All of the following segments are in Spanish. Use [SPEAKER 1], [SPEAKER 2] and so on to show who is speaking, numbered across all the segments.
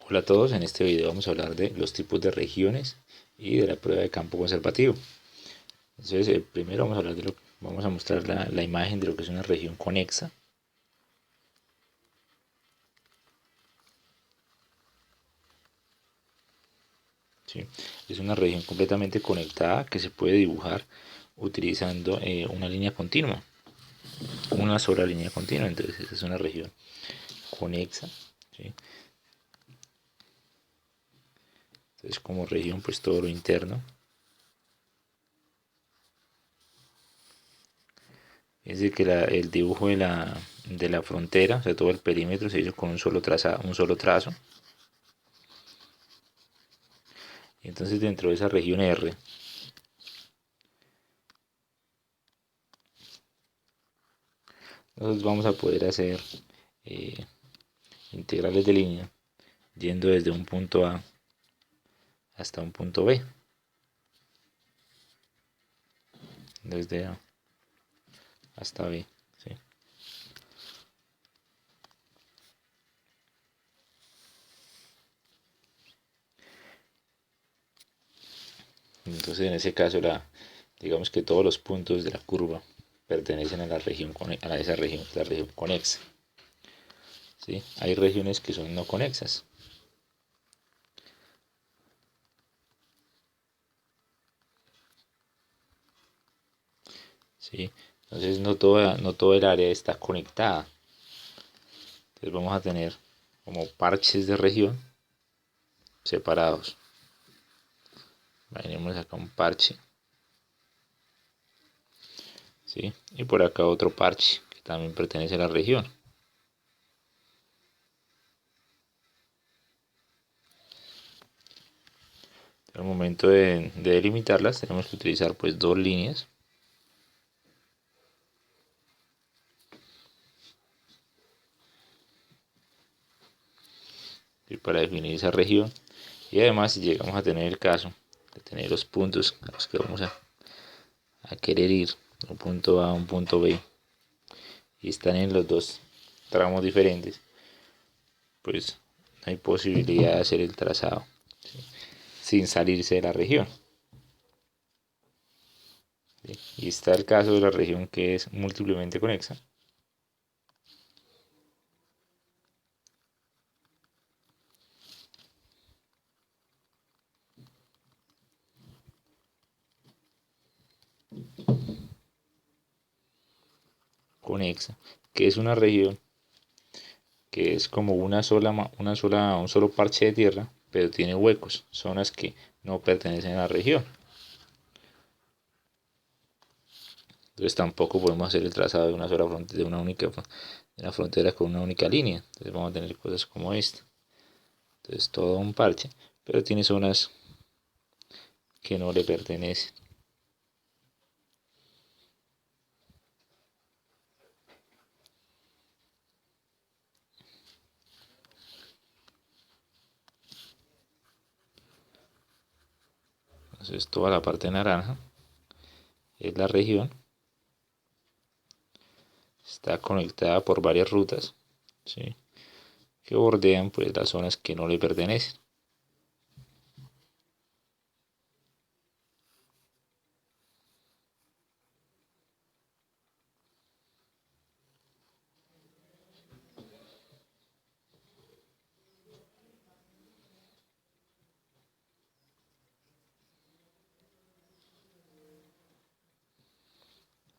[SPEAKER 1] Hola a todos, en este video vamos a hablar de los tipos de regiones y de la prueba de campo conservativo. Entonces, primero vamos a hablar vamos a mostrar la imagen de lo que es una región conexa. ¿Sí? Es una región completamente conectada que se puede dibujar utilizando una línea continua, una sola línea continua. Entonces, esa es una región conexa. ¿Sí? Entonces, como región, pues todo lo interno es decir, que el dibujo de la frontera, o sea, todo el perímetro se hizo con un solo trazo. Y entonces dentro de esa región R, nosotros vamos a poder hacer eh, integrales de línea yendo desde un punto A hasta un punto B. Desde A hasta B. ¿Sí? Entonces en ese caso digamos que todos los puntos de la curva pertenecen a esa región, la región conexa. ¿Sí? Hay regiones que son no conexas. ¿Sí? Entonces no todo el área está conectada. Entonces vamos a tener como parches de región separados. Tenemos acá un parche. ¿Sí? Y por acá otro parche que también pertenece a la región. Al momento de delimitarlas tenemos que utilizar pues dos líneas. Y para definir esa región. Y además si llegamos a tener el caso de tener los puntos a los que vamos a querer ir, un punto A, un punto B, y están en los dos tramos diferentes, pues no hay posibilidad de hacer el trazado, ¿sí? Sin salirse de la región. ¿Sí? Y está el caso de la región que es múltiplemente conexa. Conexa, que es una región que es como un solo parche de tierra, pero tiene huecos, zonas que no pertenecen a la región. Entonces tampoco podemos hacer el trazado de una sola frontera, de una frontera con una única línea. Entonces vamos a tener cosas como esta. Entonces todo un parche, pero tiene zonas que no le pertenecen. Entonces toda la parte naranja es la región. Está conectada por varias rutas, ¿sí? Que bordean pues las zonas que no le pertenecen.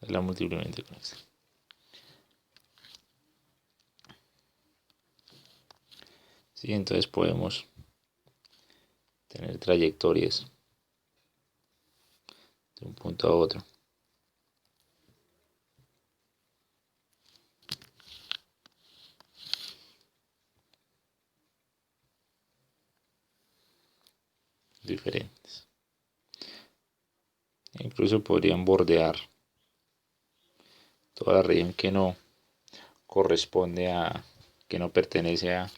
[SPEAKER 1] Es la múltiplemente conexa. Sí, entonces podemos tener trayectorias de un punto a otro. Diferentes. Incluso podrían bordear toda la región que no corresponde que no pertenece a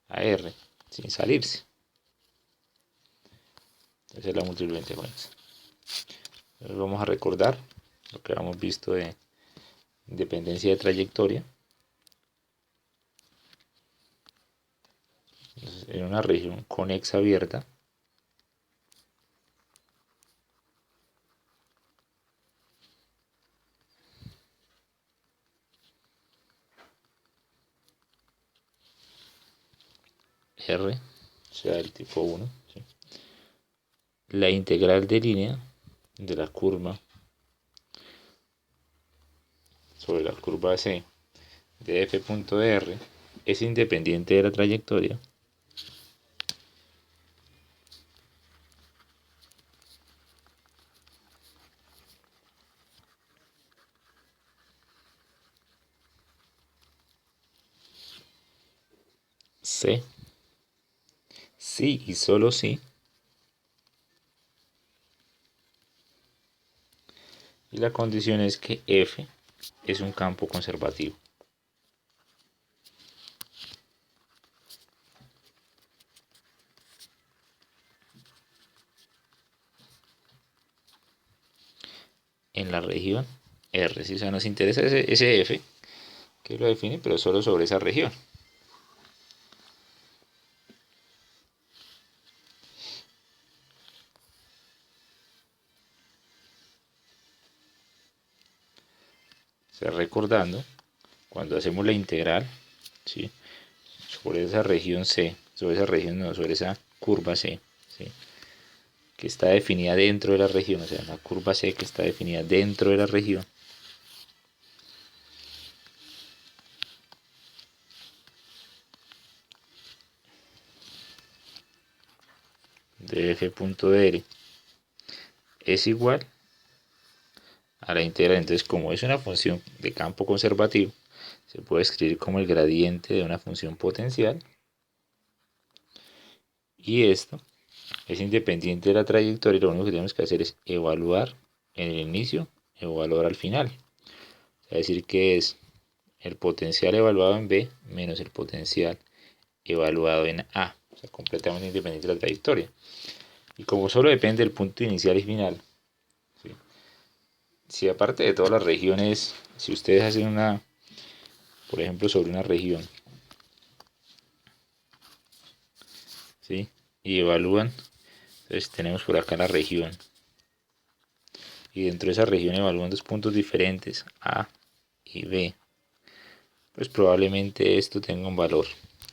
[SPEAKER 1] R, sin salirse. Esa es la múltiplemente conexa. Entonces vamos a recordar lo que habíamos visto de independencia de trayectoria. Entonces, en una región conexa abierta, R, o sea, el tipo 1, ¿sí? La integral de línea de la curva sobre la curva C de f punto de R es independiente de la trayectoria C, sí y solo sí, y la condición es que F es un campo conservativo. En la región R, ¿sí? O sea, nos interesa ese F que lo define, pero solo sobre esa región. O sea, recordando, cuando hacemos la integral, ¿sí? Sobre esa región C, sobre esa región no, sobre esa curva C, ¿sí? Que está definida dentro de la región, o sea, la curva C que está definida dentro de la región, de f punto de R es igual a la integral. Entonces, como es una función de campo conservativo, se puede escribir como el gradiente de una función potencial, y esto es independiente de la trayectoria, y lo único que tenemos que hacer es evaluar en el inicio, evaluar al final. Es decir, que es el potencial evaluado en B menos el potencial evaluado en A. O sea, completamente independiente de la trayectoria. Y como solo depende del punto inicial y final, ¿sí? Si aparte de todas las regiones, si ustedes hacen una, por ejemplo, sobre una región, ¿sí? Y evalúan, entonces tenemos por acá la región, y dentro de esa región evalúan dos puntos diferentes, A y B, pues probablemente esto tenga un valor,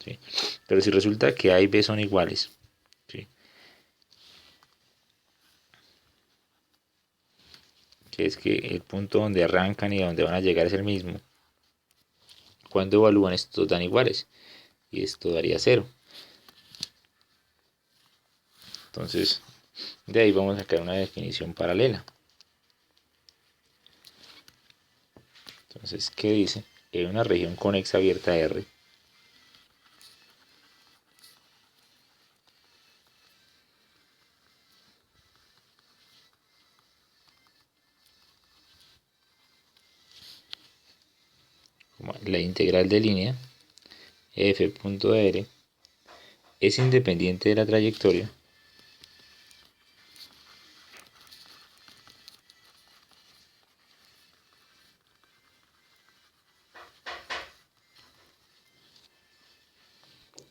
[SPEAKER 1] ¿sí? Pero si resulta que A y B son iguales, ¿sí? Que es que el punto donde arrancan y donde van a llegar es el mismo, cuando evalúan estos dan iguales, y esto daría 0. Entonces, de ahí vamos a sacar una definición paralela. Entonces, ¿qué dice? En una región conexa abierta R, como la integral de línea f punto de R es independiente de la trayectoria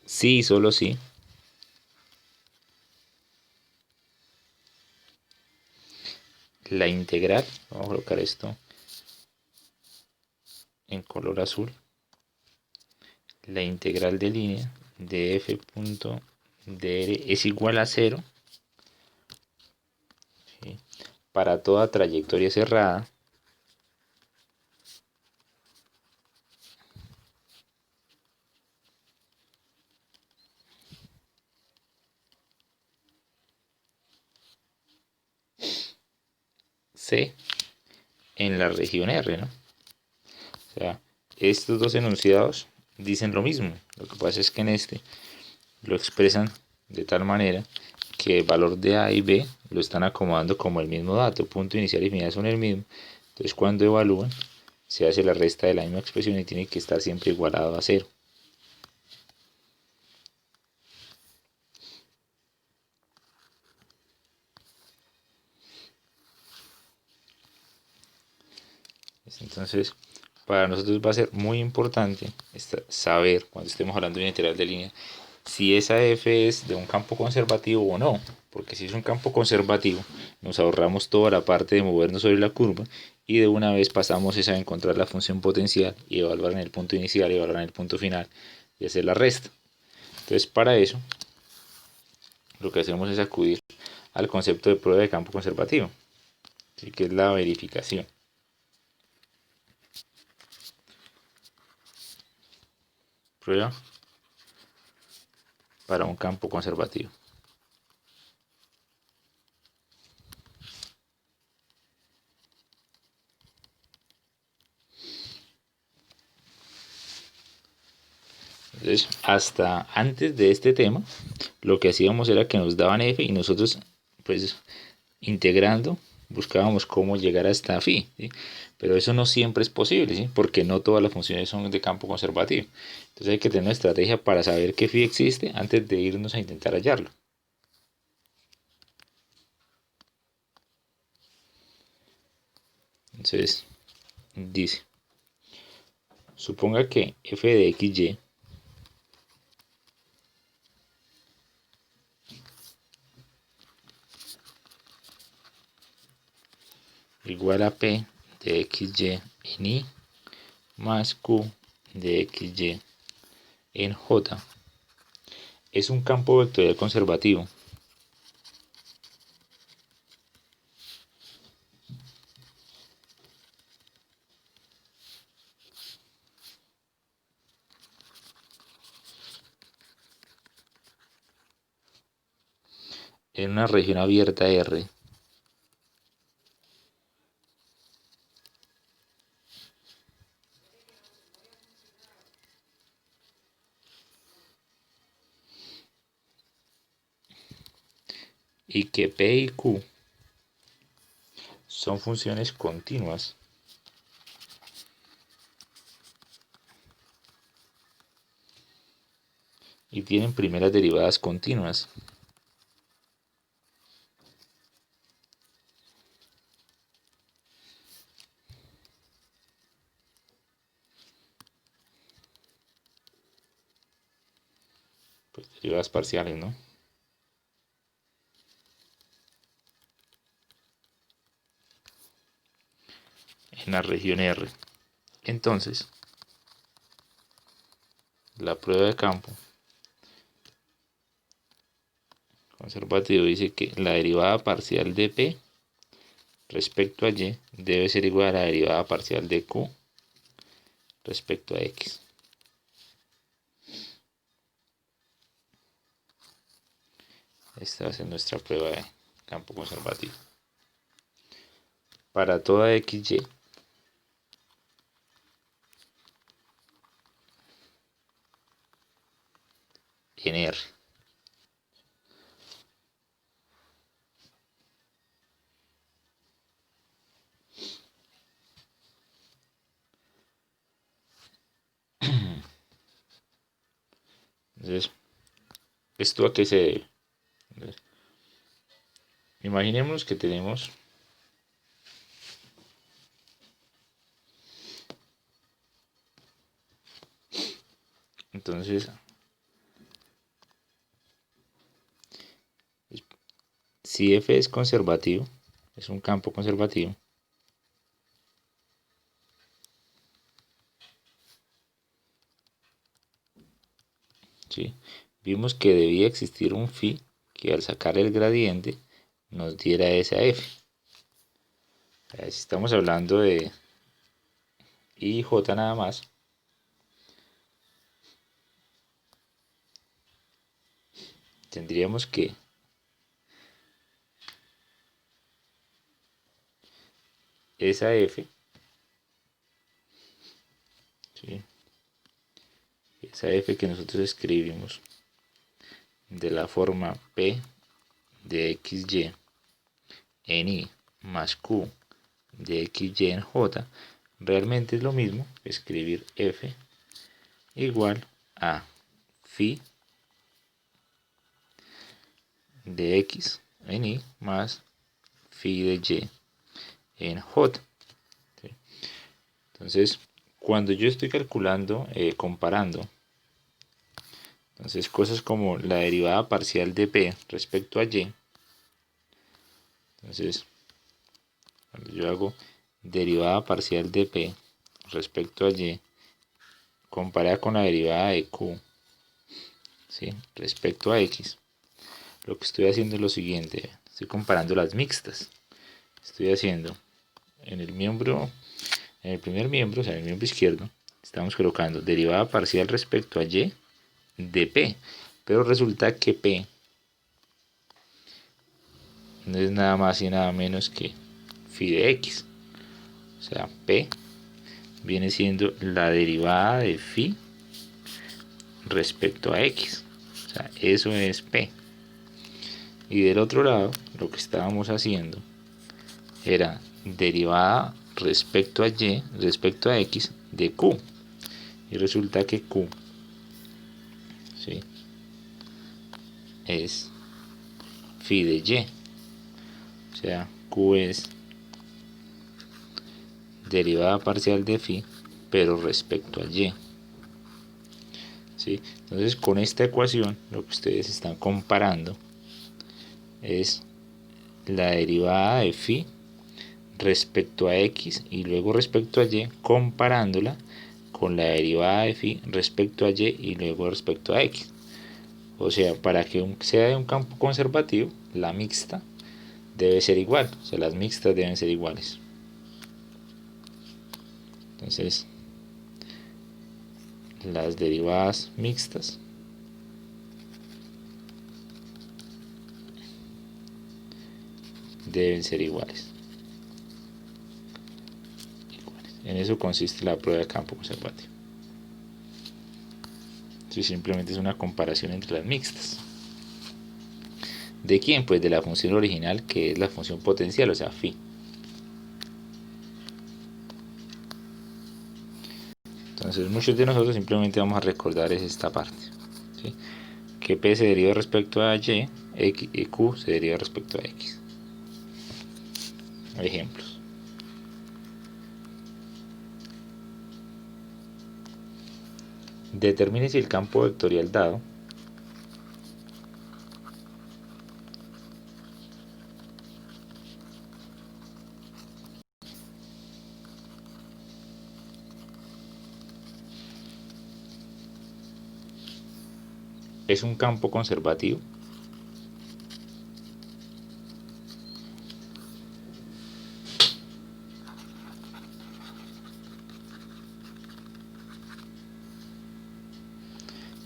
[SPEAKER 1] si y solo si la integral, vamos a colocar esto en color azul, la integral de línea de f punto de R es igual a 0, ¿sí? Para toda trayectoria cerrada C en la región R, ¿no? O sea, estos dos enunciados dicen lo mismo. Lo que pasa es que en este lo expresan de tal manera que el valor de A y B lo están acomodando como el mismo dato. Punto inicial y final son el mismo. Entonces, cuando evalúan, se hace la resta de la misma expresión y tiene que estar siempre igualado a 0. Entonces, para nosotros va a ser muy importante saber, cuando estemos hablando de una integral de línea, si esa f es de un campo conservativo o no, porque si es un campo conservativo nos ahorramos toda la parte de movernos sobre la curva y de una vez pasamos a encontrar la función potencial y evaluar en el punto inicial y evaluar en el punto final y hacer la resta. Entonces para eso lo que hacemos es acudir al concepto de prueba de campo conservativo, ¿sí? Que es la verificación. Prueba para un campo conservativo. Entonces, hasta antes de este tema, lo que hacíamos era que nos daban f y nosotros, pues, integrando, buscábamos cómo llegar hasta phi, ¿sí? Pero eso no siempre es posible, ¿sí? Porque no todas las funciones son de campo conservativo. Entonces hay que tener una estrategia para saber que phi existe antes de irnos a intentar hallarlo. Entonces, dice, suponga que f de xy igual a p de xy en y más q de xy en j es un campo vectorial conservativo. En una región abierta R y que P y Q son funciones continuas y tienen primeras derivadas continuas. Pues derivadas parciales, ¿no? En la región R. Entonces, la prueba de campo conservativo dice que la derivada parcial de P respecto a Y debe ser igual a la derivada parcial de Q respecto a X. Esta va a ser nuestra prueba de campo conservativo. Para toda XY en R. Entonces, ¿esto a qué se debe? Entonces, imaginemos que tenemos entonces si F es conservativo, es un campo conservativo, ¿sí? Vimos que debía existir un phi que al sacar el gradiente nos diera esa F. Si estamos hablando de I y J nada más, tendríamos que esa F, ¿sí? Esa F que nosotros escribimos de la forma P de XY en I más Q de XY en J, realmente es lo mismo que escribir F igual a phi de X en Y más phi de Y en J. ¿Sí? Entonces, cuando yo estoy calculando, comparando Entonces cosas como la derivada parcial de p respecto a y. Entonces cuando yo hago derivada parcial de p respecto a y comparada con la derivada de q, ¿sí?, respecto a x, lo que estoy haciendo es lo siguiente. Estoy comparando las mixtas. Estoy haciendo en el primer miembro, o sea, en el miembro izquierdo, estamos colocando derivada parcial respecto a y de p, pero resulta que p no es nada más y nada menos que phi de x. O sea, p viene siendo la derivada de phi respecto a x. O sea, eso es p. Y del otro lado, lo que estábamos haciendo era derivada respecto a y, respecto a x de q. Y resulta que q, ¿sí?, es phi de y. O sea, q es derivada parcial de phi, pero respecto a y. ¿Sí? Entonces, con esta ecuación, lo que ustedes están comparando es la derivada de phi respecto a x y luego respecto a y, comparándola con la derivada de phi respecto a y y luego respecto a x. O sea, para que sea de un campo conservativo, la mixta debe ser igual. O sea, las mixtas deben ser iguales. Entonces, las derivadas mixtas deben ser iguales. En eso consiste la prueba de campo conservativo. Simplemente es una comparación entre las mixtas. ¿De quién? Pues de la función original, que es la función potencial, o sea, phi. Entonces muchos de nosotros simplemente vamos a recordar esta parte, ¿sí?, que p se deriva respecto a y, y q se deriva respecto a x. Ejemplos. Determine si el campo vectorial dado es un campo conservativo.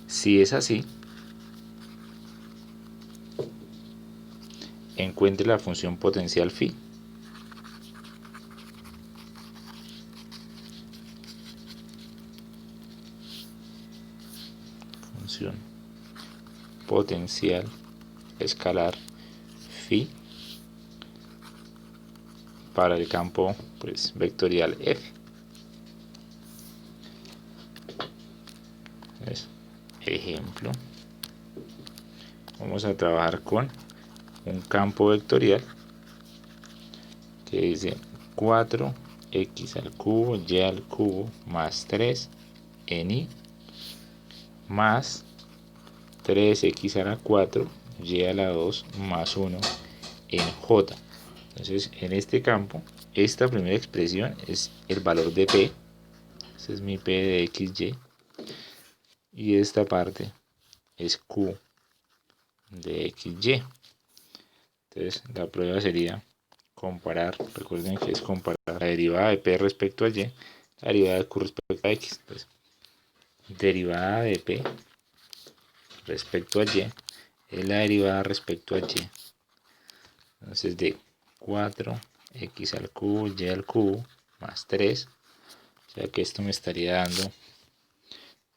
[SPEAKER 1] Si es así, encuentre la función potencial phi. Función potencial escalar phi para el campo, pues, vectorial f. Ejemplo, vamos a trabajar con un campo vectorial que dice 4x al cubo y al cubo más 3 en y más 3x a la 4 y a la 2 más 1 en j. Entonces, en este campo, esta primera expresión es el valor de p. Ese es mi p de xy. Y esta parte es q de xy. Entonces, la prueba sería comparar. Recuerden que es comparar la derivada de p respecto a y, la derivada de q respecto a x. Entonces, derivada de p respecto a y es la derivada respecto a y. Entonces, de 4x al cubo y al cubo más 3. O sea que esto me estaría dando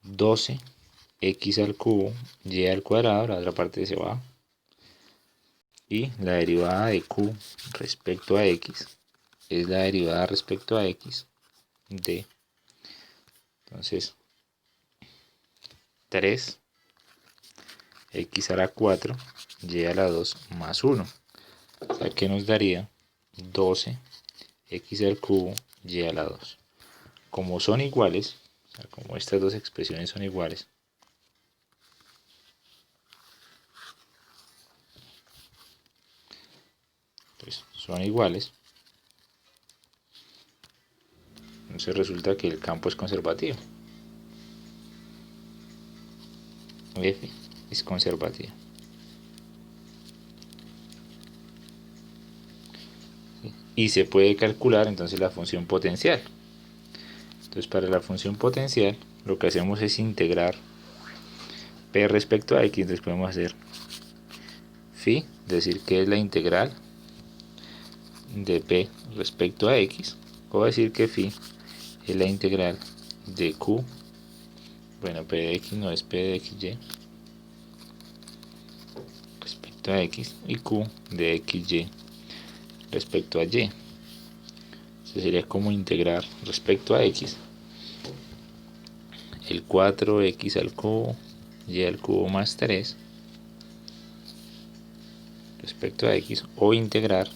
[SPEAKER 1] 12x al cubo y al cuadrado, la otra parte se va. Y la derivada de q respecto a x es la derivada respecto a x de, entonces, 3x a la 4 y a la 2 más 1. O sea que nos daría 12x al cubo y a la 2. Como son iguales, o sea, como estas dos expresiones son iguales, pues son iguales. Entonces resulta que el campo es conservativo. F es conservativa. Y se puede calcular entonces la función potencial. Entonces para la función potencial lo que hacemos es integrar p respecto a x. Entonces podemos hacer phi, decir que es la integral de p respecto a x, o decir que phi es la integral de q, bueno, p de x no es p de xy respecto a x, y q de xy respecto a y. Eso sería como integrar respecto a x el 4x al cubo y al cubo más 3 respecto a x, o integrar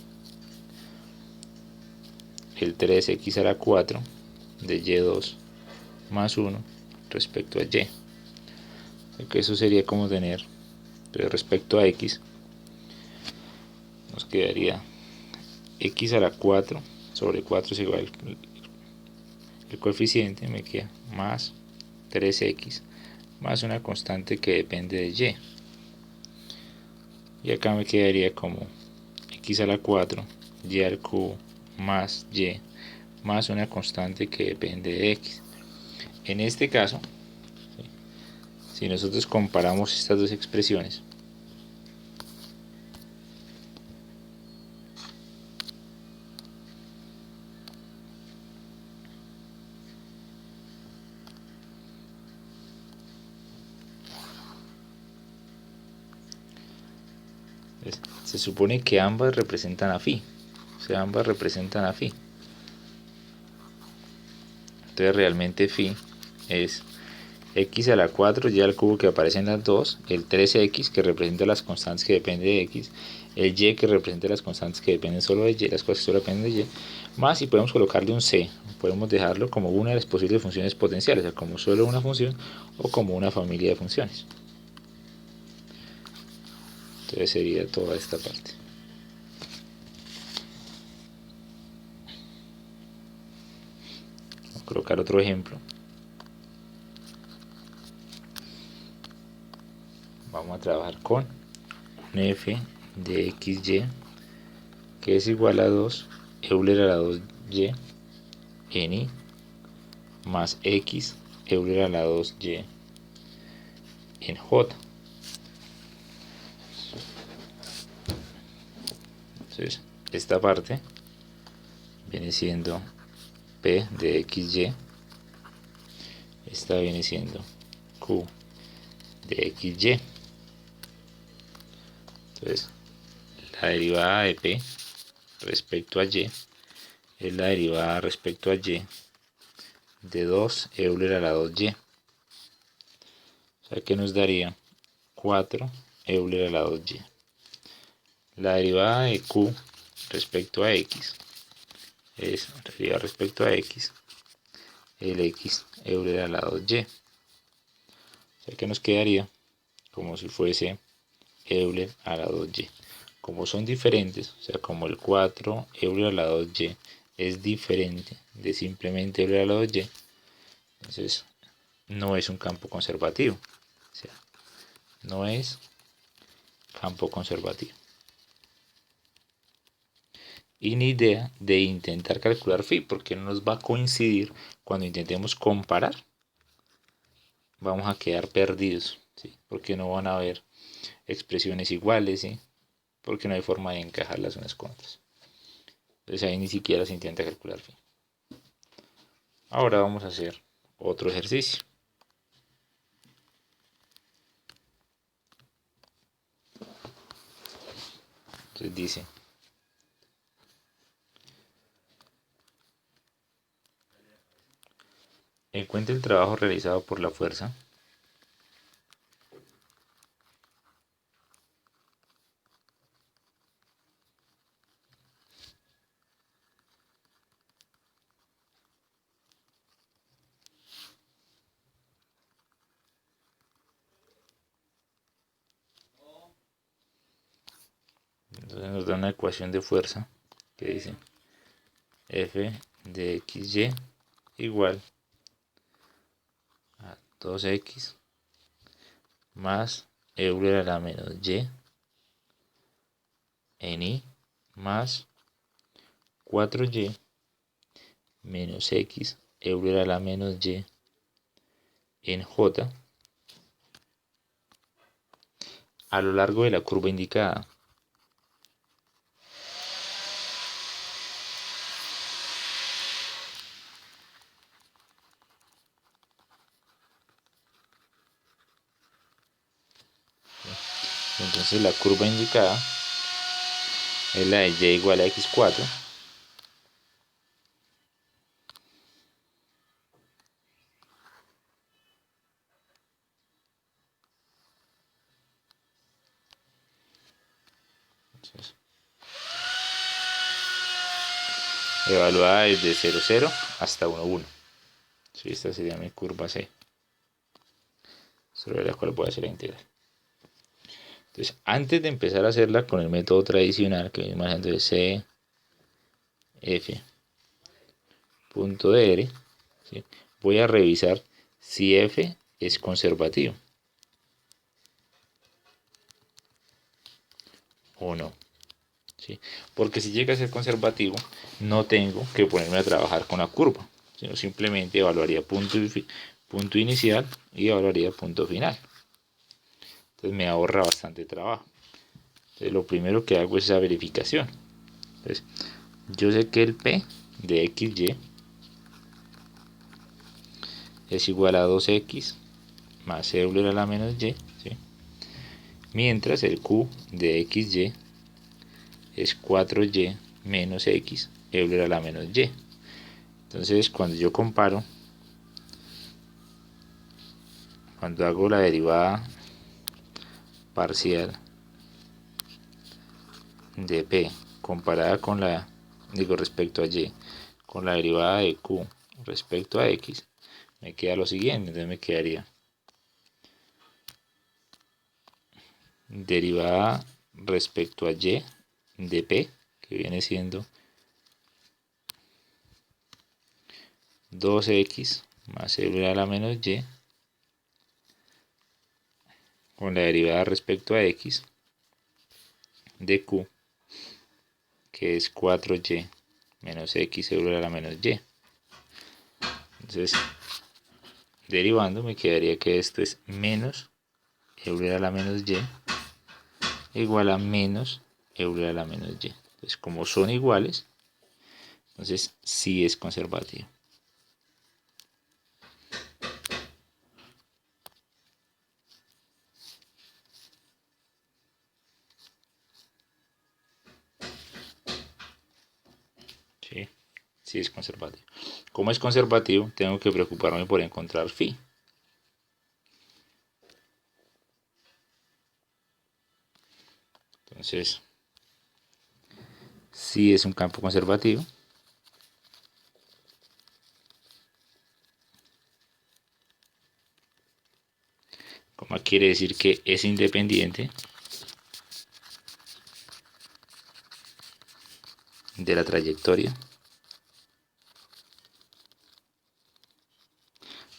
[SPEAKER 1] el 3x a la 4 de y2 más 1 respecto a y. Que eso sería como tener, pero respecto a x nos quedaría x a la 4 sobre 4 es igual, el coeficiente me queda más 3x más una constante que depende de y. Y acá me quedaría como x a la 4 y al cubo más y más una constante que depende de x. En este caso, si nosotros comparamos estas dos expresiones, se supone que ambas representan a phi, o sea, ambas representan a phi. Entonces realmente phi es x a la 4 y al cubo que aparece en las dos, el 13x que representa las constantes que dependen de x, el y que representa las constantes que dependen solo de y, las cosas que solo dependen de y, más, y podemos colocarle un c, podemos dejarlo como una de las posibles funciones potenciales, o sea, como solo una función o como una familia de funciones. Entonces sería toda esta parte. Vamos a colocar otro ejemplo. Vamos a trabajar con un f de xy que es igual a 2 Euler a la 2y en i más x Euler a la 2y en j. Entonces esta parte viene siendo p de xy, esta viene siendo q de xy. Entonces la derivada de p respecto a y es la derivada respecto a y de 2 Euler a la 2y. O sea que nos daría 4 Euler a la 2y. La derivada de q respecto a x es la derivada respecto a x, el x Euler a la 2y. O sea que nos quedaría como si fuese Euler a la 2y. Como son diferentes, o sea, como el 4 Euler a la 2y es diferente de simplemente Euler a la 2y, entonces no es un campo conservativo. O sea, no es campo conservativo. Y ni idea de intentar calcular phi, porque no nos va a coincidir cuando intentemos comparar. Vamos a quedar perdidos, ¿sí? Porque no van a haber expresiones iguales, ¿sí? Porque no hay forma de encajarlas unas con otras. Entonces ahí ni siquiera se intenta calcular phi. Ahora vamos a hacer otro ejercicio. Entonces dice: encuentre el trabajo realizado por la fuerza Entonces nos da una ecuación de fuerza que dice F de XY igual a 2X más Euler a la menos Y en I más 4Y menos X Euler a la menos Y en J a lo largo de la curva indicada. Entonces la curva indicada es la de Y igual a X4. Entonces, evaluada desde 0, 0 hasta 1, 1. Sí, esta sería mi curva C, sobre la cual voy a hacer la integral. Entonces, antes de empezar a hacerla con el método tradicional que venimos manejando de C, F, punto DR, ¿sí? Voy a revisar si F es conservativo o no. ¿Sí? Porque si llega a ser conservativo, no tengo que ponerme a trabajar con la curva, sino simplemente evaluaría punto inicial y evaluaría punto final. Entonces me ahorra bastante trabajo. Entonces lo primero que hago es esa verificación. Entonces, yo sé que el P de XY es igual a 2X más Euler a la menos Y, ¿sí? Mientras el Q de XY es 4Y menos X Euler a la menos Y. Entonces cuando yo comparo, cuando hago la derivada parcial de P comparada con respecto a Y, con la derivada de Q respecto a X, me queda lo siguiente. Entonces me quedaría derivada respecto a Y de P, que viene siendo 2X más Euler a la menos Y, con la derivada respecto a X de Q, que es 4Y menos X Euler a la menos Y. Entonces, derivando me quedaría que esto es menos Euler a la menos Y igual a menos Euler a la menos Y. Entonces, como son iguales, entonces sí es conservativo. Sí, sí es conservativo. Como es conservativo, tengo que preocuparme por encontrar phi. Entonces, si es un campo conservativo, como quiere decir que es independiente de la trayectoria,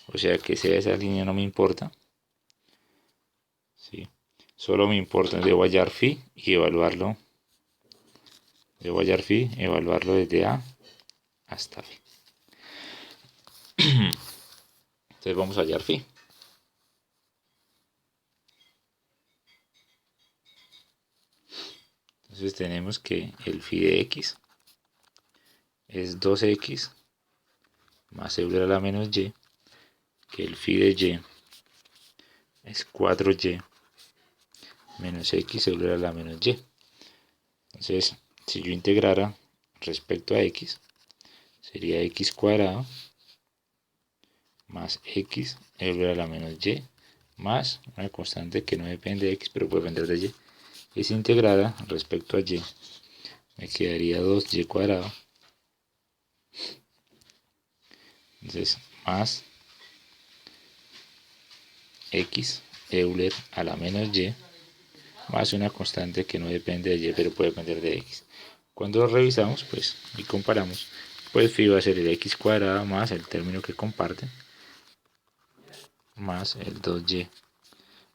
[SPEAKER 1] o sea que sea esa línea no me importa, ¿sí? Solo me importa, debo hallar phi y evaluarlo, desde A hasta B. Entonces vamos a hallar phi. Entonces tenemos que el phi de X es 2X más Euler a la menos Y, que el phi de Y es 4Y menos X Euler a la menos Y. Entonces, si yo integrara respecto a X, sería X cuadrado más X Euler a la menos Y más una constante que no depende de X, pero puede depender de Y. Y si integrara respecto a Y, me quedaría 2Y cuadrado. Entonces, más X Euler a la menos Y más una constante que no depende de y, pero puede depender de x. Cuando lo revisamos, pues, y comparamos, pues phi va a ser el x cuadrado más el término que comparten, más el 2y,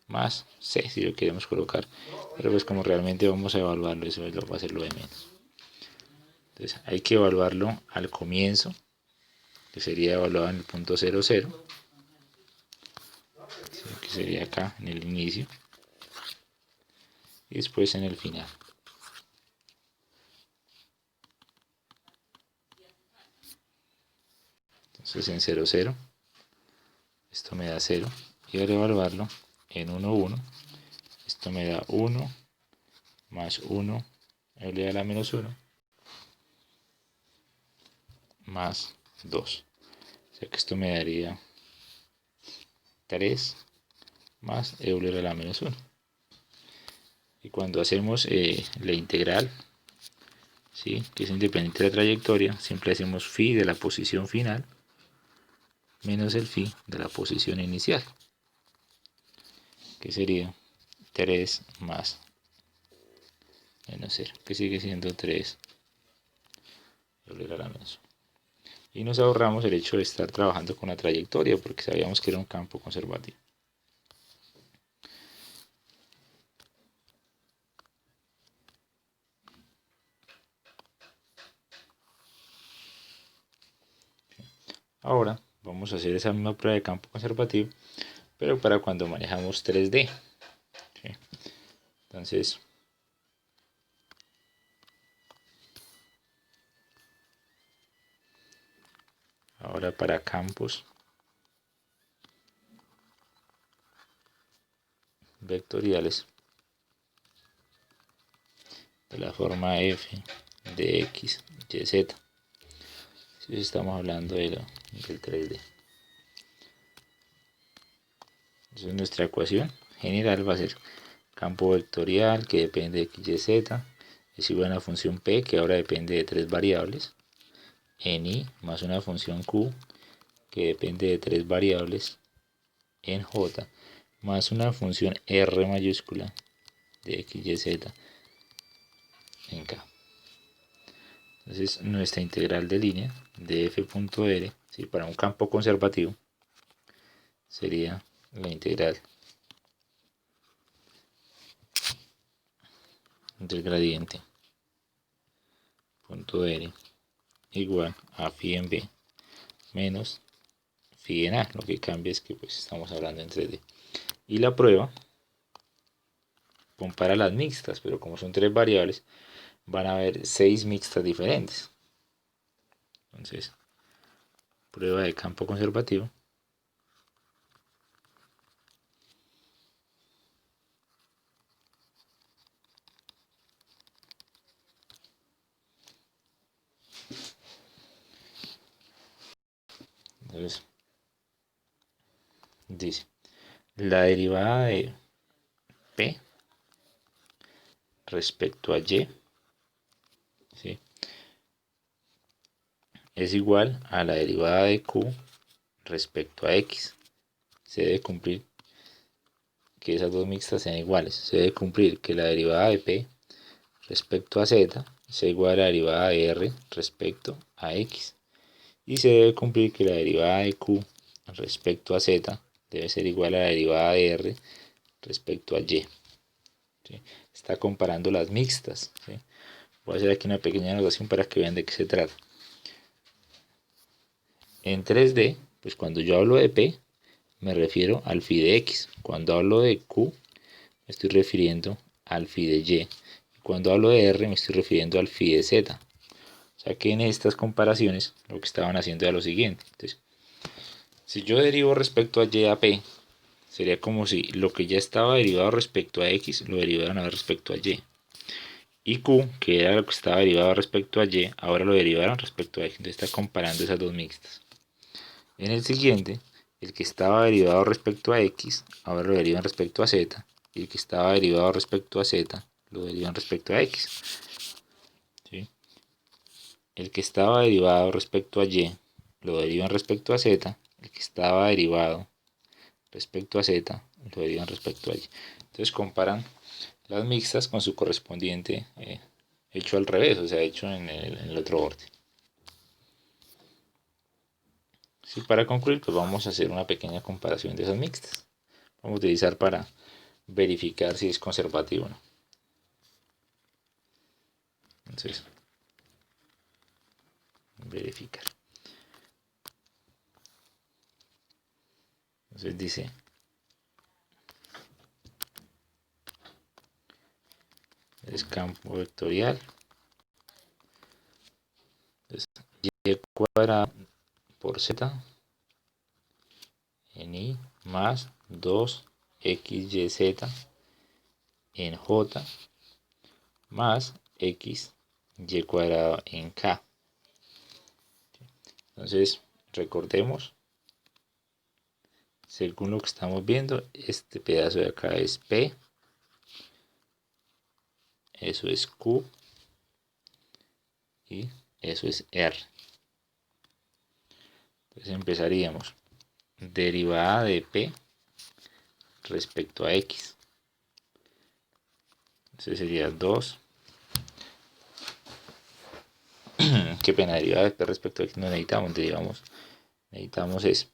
[SPEAKER 1] más c, si lo queremos colocar. Pero pues como realmente vamos a evaluarlo, eso va a ser lo de menos. Entonces hay que evaluarlo al comienzo, que sería evaluado en el punto 0, 0, que sería acá en el inicio, y después en el final. Entonces en 0, 0, esto me da 0, y al evaluarlo en 1, 1, esto me da 1 más 1 elevado a la menos 1 más 2. O sea que esto me daría 3 más elevado a la menos 1. Y cuando hacemos la integral, ¿sí?, que es independiente de la trayectoria, siempre hacemos phi de la posición final menos el phi de la posición inicial, que sería 3 más menos 0, que sigue siendo 3 elevado a la menos 1. Y nos ahorramos el hecho de estar trabajando con la trayectoria, porque sabíamos que era un campo conservativo. Ahora vamos a hacer esa misma prueba de campo conservativo, pero para cuando manejamos 3D. ¿Sí? Entonces, ahora para campos vectoriales de la forma f de x, y, z. Si estamos hablando del 3D. Entonces nuestra ecuación general va a ser campo vectorial que depende de x, y, z, es igual a una función p que ahora depende de tres variables, en i, más una función q que depende de tres variables, en j, más una función r mayúscula de x, y, z en k. Entonces nuestra integral de línea de f.r, ¿sí?, para un campo conservativo sería la integral del gradiente punto r igual a phi en b menos phi en a. Lo que cambia es que pues estamos hablando en 3D. Y la prueba compara las mixtas, pero como son tres variables, van a haber 6 mixtas diferentes. Entonces, prueba de campo conservativo. Entonces, dice, la derivada de p respecto a y, ¿sí?, es igual a la derivada de q respecto a x. Se debe cumplir que esas dos mixtas sean iguales. Se debe cumplir que la derivada de p respecto a z sea igual a la derivada de r respecto a x. Y se debe cumplir que la derivada de q respecto a z debe ser igual a la derivada de r respecto a y. ¿Sí? Está comparando las mixtas. ¿Sí? Voy a hacer aquí una pequeña anotación para que vean de qué se trata. En 3D, pues cuando yo hablo de p, me refiero al phi de x. Cuando hablo de q, me estoy refiriendo al phi de y. Cuando hablo de r, me estoy refiriendo al phi de z. O sea que en estas comparaciones lo que estaban haciendo era lo siguiente. Entonces, si yo derivo respecto a y a p, sería como si lo que ya estaba derivado respecto a x lo derivaran ahora respecto a y. Y q, que era lo que estaba derivado respecto a y, ahora lo derivaron respecto a x. Entonces está comparando esas dos mixtas. En el siguiente, el que estaba derivado respecto a x, ahora lo derivan respecto a z. Y el que estaba derivado respecto a z, lo derivan respecto a x. ¿Sí? El que estaba derivado respecto a y, lo derivan respecto a z. El que estaba derivado respecto a z, lo derivan respecto a y. Entonces comparan las mixtas con su correspondiente hecho al revés, o sea, hecho en el otro orden. Sí, para concluir, pues vamos a hacer una pequeña comparación de esas mixtas. Vamos a utilizar para verificar si es conservativo o no. Entonces, verificar. Entonces dice es campo vectorial. Entonces, y cuadrado por z en i más 2xyz en j más xy cuadrado en k. Entonces, recordemos, según lo que estamos viendo, este pedazo de acá es P, eso es Q y eso es R. Entonces empezaríamos derivada de P respecto a X. Entonces sería 2. Qué pena, derivada de P respecto a X no necesitamos, necesitamos es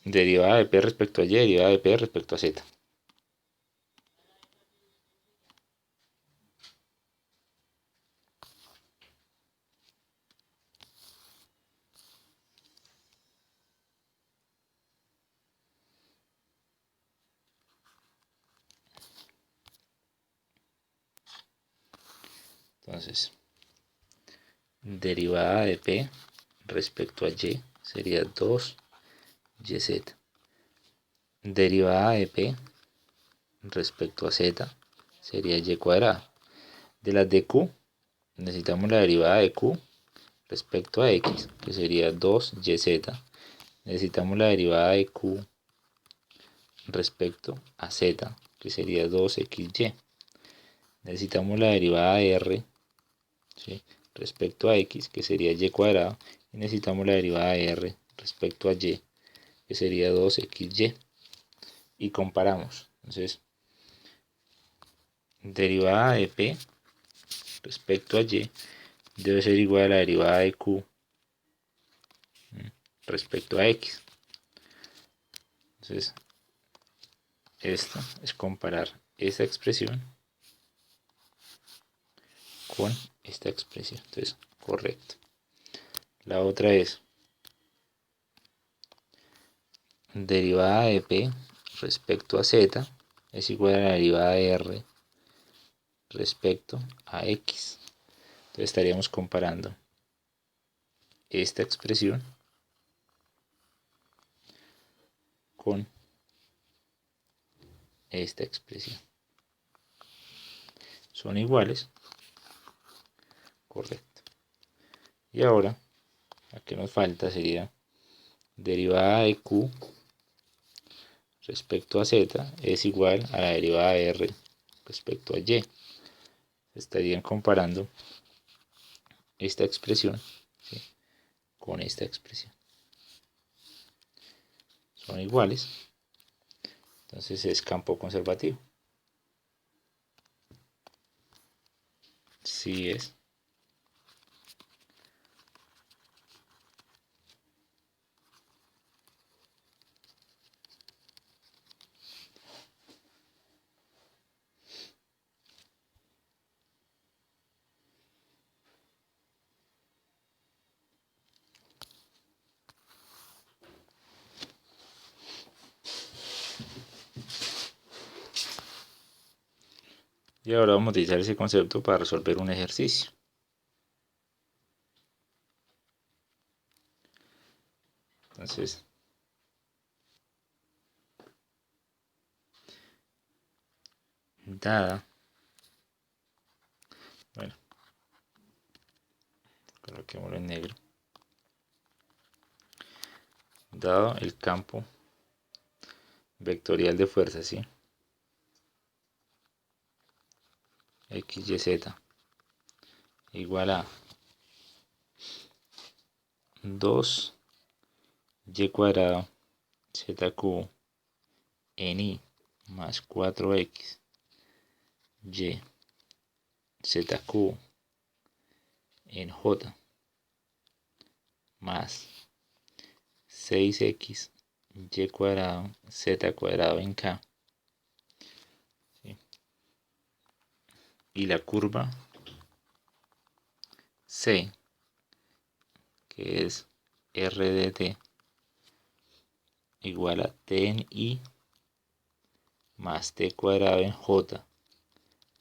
[SPEAKER 1] derivada de P respecto a Y, derivada de P respecto a Z. Entonces, derivada de P respecto a Y sería 2YZ. Derivada de P respecto a Z sería Y cuadrado. De las de Q, necesitamos la derivada de Q respecto a X, que sería 2YZ. Necesitamos la derivada de Q respecto a Z, que sería 2XY. Necesitamos la derivada de R, ¿sí?, respecto a X, que sería Y cuadrado. Y necesitamos la derivada de R respecto a Y, que sería 2XY. Y comparamos. Entonces, derivada de P respecto a Y debe ser igual a la derivada de Q respecto a X. Entonces, esto es comparar esta expresión con esta expresión. Entonces, correcto. La otra es derivada de P respecto a Z es igual a la derivada de R respecto a X. Entonces estaríamos comparando esta expresión con esta expresión. Son iguales. Correcto. Y ahora, la que nos falta sería derivada de Q respecto a Z es igual a la derivada de R respecto a Y. Estarían comparando esta expresión, ¿sí?, con esta expresión. Son iguales. Entonces es campo conservativo. Sí es. Y ahora vamos a utilizar ese concepto para resolver un ejercicio. Entonces, dada, bueno, coloquémoslo en negro, dado el campo vectorial de fuerza, ¿sí?, x, y, z igual a 2y cuadrado z cubo en y más 4x y z cubo en j más 6x y cuadrado z cuadrado en k, ¿sí? Y la curva c, que es r de t, igual a t en y más t cuadrado en j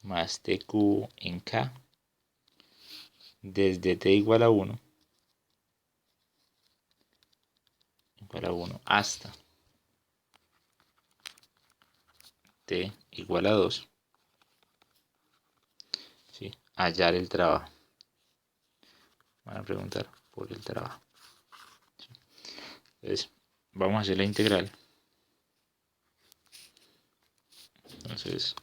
[SPEAKER 1] más t cubo en k, desde t igual a 1 hasta t igual a 2, ¿sí? Hallar el trabajo. Van a preguntar por el trabajo, ¿sí? Entonces, vamos a hacer la integral. Entonces,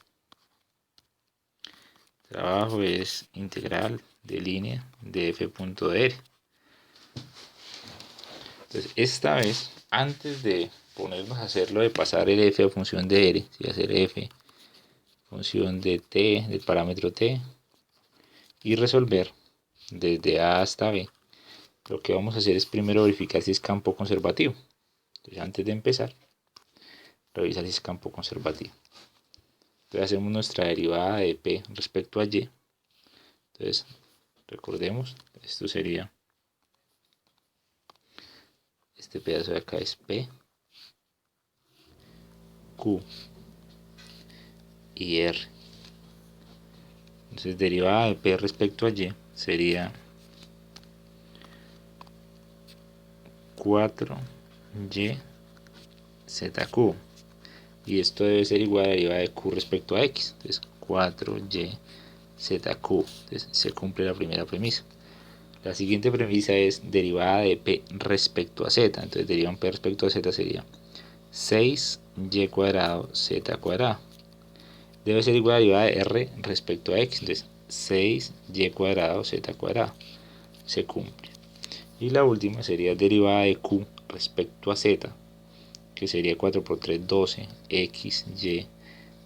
[SPEAKER 1] trabajo es integral de línea de f punto de r. Entonces, esta vez, antes de ponernos a hacerlo de pasar el f a función de r, ¿sí? Hacer f función de t, del parámetro t, y resolver desde a hasta b, lo que vamos a hacer es primero verificar si es campo conservativo. Entonces, antes de empezar, revisar si es campo conservativo. Entonces hacemos nuestra derivada de p respecto a y. Entonces, recordemos, esto sería, este pedazo de acá es p, q y r. Entonces, derivada de p respecto a y sería 4y z cubo. Y esto debe ser igual a la derivada de q respecto a x. Entonces, 4y z cubo. Entonces, se cumple la primera premisa. La siguiente premisa es derivada de p respecto a z. Entonces, derivan p respecto a z sería 6y cuadrado z cuadrado. Debe ser igual a la derivada de r respecto a x. Entonces, 6y cuadrado z cuadrado. Se cumple. Y la última sería derivada de q respecto a z, que sería 4 por 3, 12, x, y,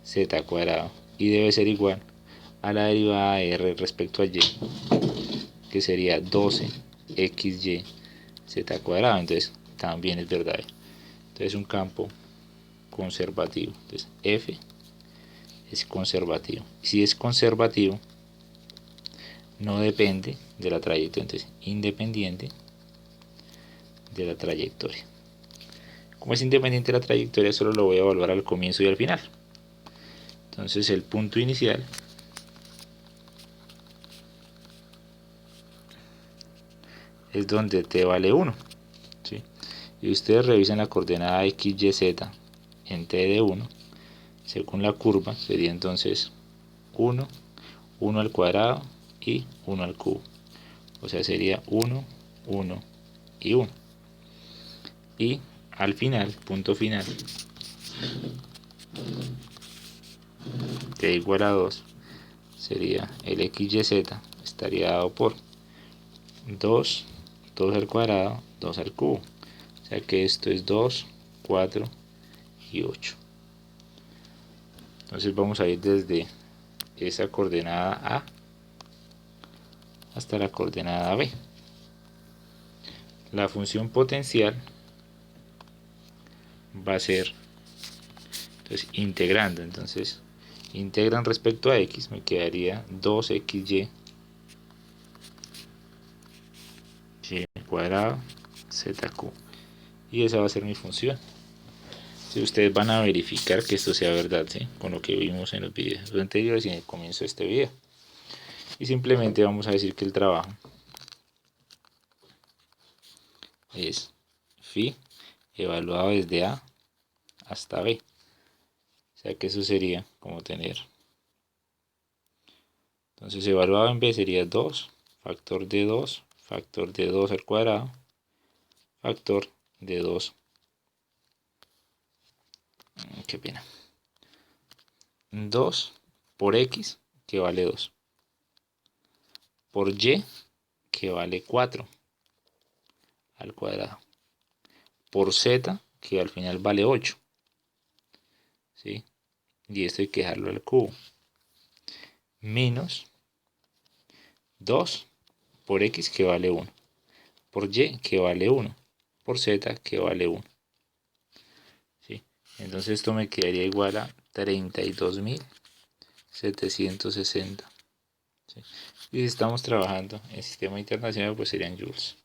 [SPEAKER 1] z cuadrado. Y debe ser igual a la derivada de r respecto a y, que sería 12, x, y, z cuadrado. Entonces, también es verdadero. Entonces, es un campo conservativo. Entonces, f es conservativo. Si es conservativo, no depende de la trayectoria. Entonces, independiente de la trayectoria. Como es independiente de la trayectoria, solo lo voy a evaluar al comienzo y al final. Entonces, el punto inicial es donde t vale 1, ¿sí? Y ustedes revisan la coordenada x, y, z en t de 1, según la curva sería entonces 1, 1 al cuadrado y 1 al cubo. O sea, sería 1, 1 y 1. Y al final, punto final, t igual a 2, sería el x, y, z estaría dado por 2, 2 al cuadrado, 2 al cubo. O sea que esto es 2, 4 y 8. Entonces vamos a ir desde esa coordenada A hasta la coordenada B. La función potencial va a ser, entonces, integrando. Entonces, integran respecto a x, me quedaría 2xy y cuadrado zq. Y esa va a ser mi función. Si ustedes van a verificar que esto sea verdad, ¿sí? Con lo que vimos en los videos anteriores y en el comienzo de este video. Y simplemente vamos a decir que el trabajo es phi evaluado desde A hasta B. O sea que eso sería como tener. Entonces evaluado en B sería 2, factor de 2, factor de 2 al cuadrado, factor de 2. Qué pena. 2 por X, que vale 2. Por Y, que vale 4 al cuadrado. Por Z, que al final vale 8. ¿sí? Y esto hay que dejarlo al cubo. Menos 2 por x que vale 1. Por y que vale 1. Por z que vale 1. ¿Sí? Entonces esto me quedaría igual a 32.760. ¿Sí? Y si estamos trabajando en sistema internacional, pues serían joules.